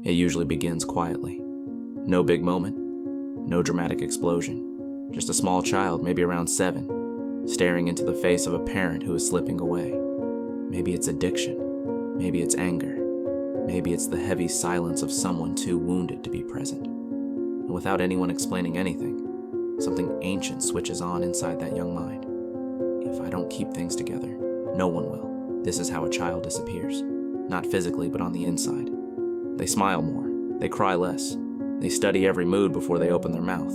It usually begins quietly. No big moment, no dramatic explosion, just a small child, maybe around 7, staring into the face of a parent who is slipping away. Maybe it's addiction, maybe it's anger, maybe it's the heavy silence of someone too wounded to be present. And without anyone explaining anything, something ancient switches on inside that young mind. If I don't keep things together, no one will. This is how a child disappears. Not physically, but on the inside. They smile more, they cry less, they study every mood before they open their mouth.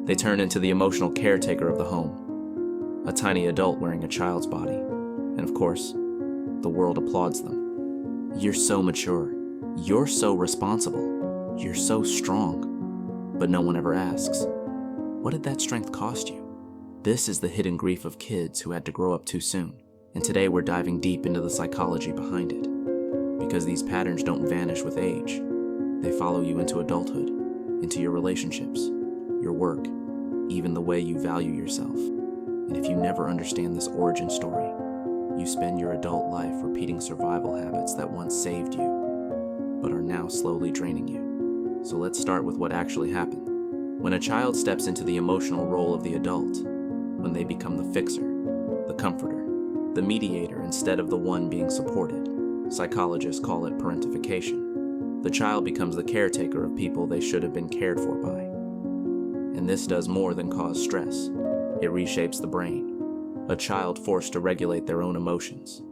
They turn into the emotional caretaker of the home, a tiny adult wearing a child's body. And of course, the world applauds them. You're so mature, you're so responsible, you're so strong. But no one ever asks, what did that strength cost you? This is the hidden grief of kids who had to grow up too soon. And today we're diving deep into the psychology behind it. Because these patterns don't vanish with age. They follow you into adulthood, into your relationships, your work, even the way you value yourself. And if you never understand this origin story, you spend your adult life repeating survival habits that once saved you, but are now slowly draining you. So let's start with what actually happened. When a child steps into the emotional role of the adult, when they become the fixer, the comforter, the mediator instead of the one being supported, psychologists call it parentification. The child becomes the caretaker of people they should have been cared for by. And this does more than cause stress. It reshapes the brain. A child forced to regulate their own emotions.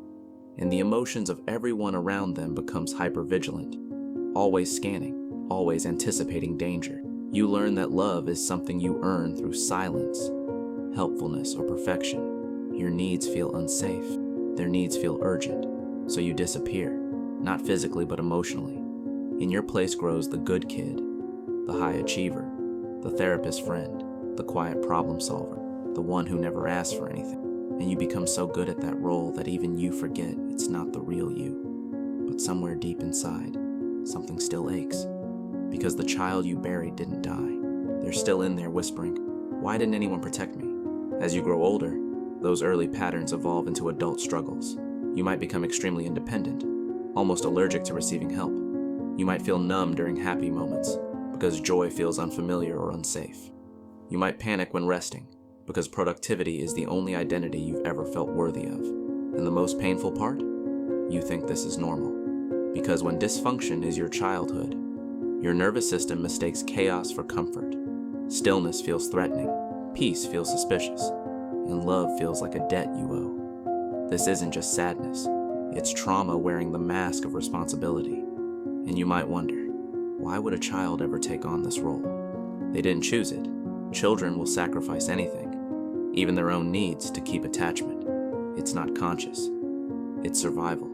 And the emotions of everyone around them becomes hypervigilant, always scanning, always anticipating danger. You learn that love is something you earn through silence, helpfulness, or perfection. Your needs feel unsafe. Their needs feel urgent. So you disappear, not physically but emotionally. In your place grows the good kid, the high achiever, the therapist friend, the quiet problem solver, the one who never asks for anything. And you become so good at that role that even you forget it's not the real you. But somewhere deep inside, something still aches. Because the child you buried didn't die. They're still in there whispering, "Why didn't anyone protect me?" As you grow older, those early patterns evolve into adult struggles. You might become extremely independent, almost allergic to receiving help. You might feel numb during happy moments because joy feels unfamiliar or unsafe. You might panic when resting because productivity is the only identity you've ever felt worthy of. And the most painful part? You think this is normal. Because when dysfunction is your childhood, your nervous system mistakes chaos for comfort. Stillness feels threatening, peace feels suspicious, and love feels like a debt you owe. This isn't just sadness, it's trauma wearing the mask of responsibility. And you might wonder, why would a child ever take on this role? They didn't choose it. Children will sacrifice anything, even their own needs, to keep attachment. It's not conscious, it's survival.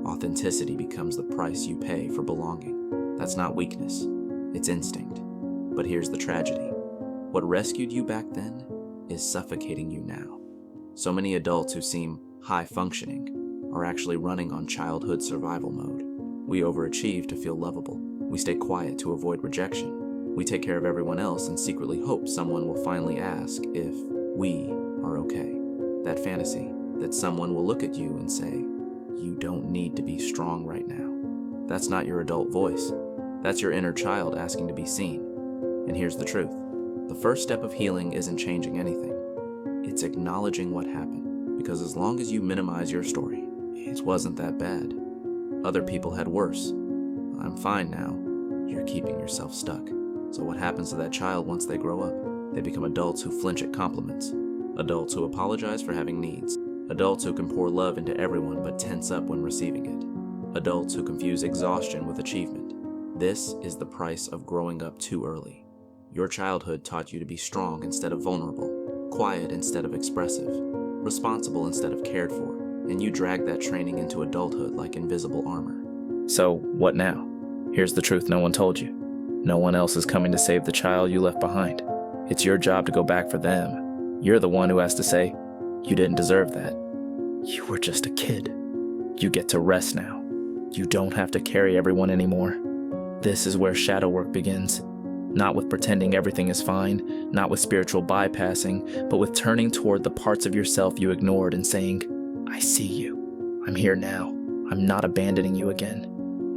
Authenticity becomes the price you pay for belonging. That's not weakness, it's instinct. But here's the tragedy. What rescued you back then is suffocating you now. So many adults who seem high functioning are actually running on childhood survival mode. We overachieve to feel lovable. We stay quiet to avoid rejection. We take care of everyone else and secretly hope someone will finally ask if we are okay. That fantasy that someone will look at you and say, "You don't need to be strong right now." That's not your adult voice. That's your inner child asking to be seen. And here's the truth. The first step of healing isn't changing anything. It's acknowledging what happened. Because as long as you minimize your story, it wasn't that bad. Other people had worse. I'm fine now. You're keeping yourself stuck. So what happens to that child once they grow up? They become adults who flinch at compliments. Adults who apologize for having needs. Adults who can pour love into everyone but tense up when receiving it. Adults who confuse exhaustion with achievement. This is the price of growing up too early. Your childhood taught you to be strong instead of vulnerable, quiet instead of expressive, responsible instead of cared for, and you drag that training into adulthood like invisible armor. So, what now? Here's the truth no one told you. No one else is coming to save the child you left behind. It's your job to go back for them. You're the one who has to say, "You didn't deserve that. You were just a kid. You get to rest now. You don't have to carry everyone anymore." This is where shadow work begins. Not with pretending everything is fine, not with spiritual bypassing, but with turning toward the parts of yourself you ignored and saying, "I see you. I'm here now. I'm not abandoning you again."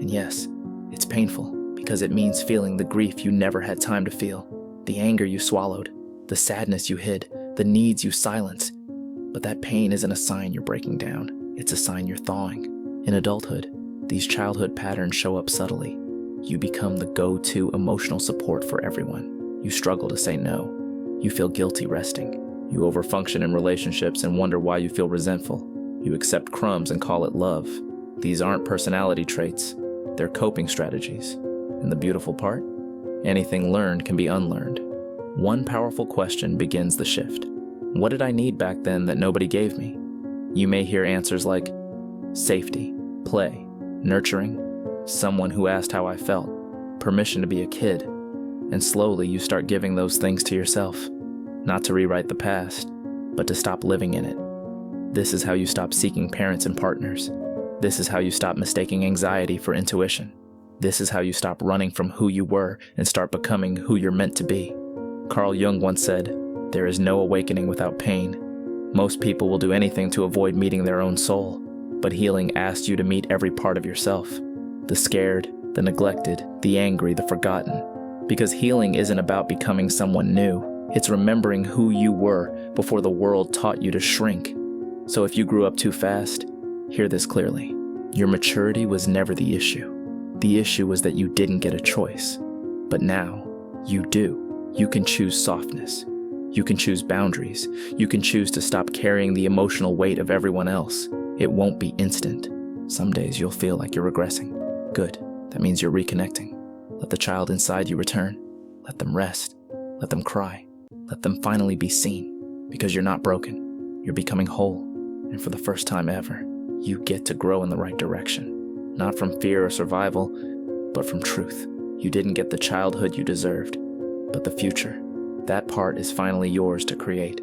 And yes, It's painful because it means feeling the grief you never had time to feel, the anger you swallowed, the sadness you hid, the needs you silenced. But that pain isn't a sign you're breaking down. It's a sign you're thawing. In adulthood, these childhood patterns show up subtly. You become the go-to emotional support for everyone. You struggle to say no. You feel guilty resting. You overfunction in relationships and wonder why you feel resentful. You accept crumbs and call it love. These aren't personality traits. They're coping strategies. And the beautiful part? Anything learned can be unlearned. One powerful question begins the shift. What did I need back then that nobody gave me? You may hear answers like safety, play, nurturing, someone who asked how I felt, permission to be a kid, and slowly you start giving those things to yourself. Not to rewrite the past, but to stop living in it. This is how you stop seeking parents and partners. This is how you stop mistaking anxiety for intuition. This is how you stop running from who you were and start becoming who you're meant to be. Carl Jung once said, "There is no awakening without pain." Most people will do anything to avoid meeting their own soul, but healing asks you to meet every part of yourself. The scared, the neglected, the angry, the forgotten. Because healing isn't about becoming someone new. It's remembering who you were before the world taught you to shrink. So if you grew up too fast, hear this clearly. Your maturity was never the issue. The issue was that you didn't get a choice. But now, you do. You can choose softness. You can choose boundaries. You can choose to stop carrying the emotional weight of everyone else. It won't be instant. Some days you'll feel like you're regressing. Good. That means you're reconnecting. Let the child inside you return. Let them rest. Let them cry. Let them finally be seen. Because you're not broken. You're becoming whole. And for the first time ever, you get to grow in the right direction. Not from fear or survival, but from truth. You didn't get the childhood you deserved, but the future. That part is finally yours to create.